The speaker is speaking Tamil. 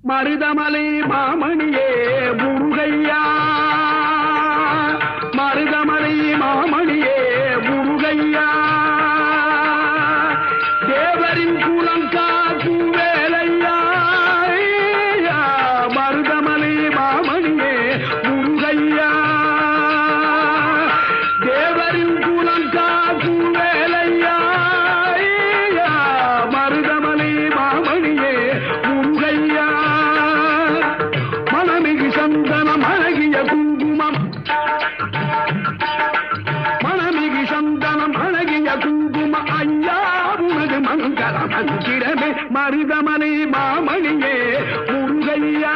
மருதமலை மாமணியே முருகையா, மருதமலை மாமணியே முருகையா, தேவரின் குலம் காக்கும் வேலையா, மருதமலை மாமணியே முருகையா, தேவரின் குலம் காக்கும் வேலையா, மருதமலை மாமணியே முருகையா, மனமிகு சந்தனம் அழகிய குங்குமம், மனமிகு சந்தனம் அழகிய குங்குமம், ஐயா உனது மங்கள மந்திரமே மருதமலை மாமணியே முருகையா.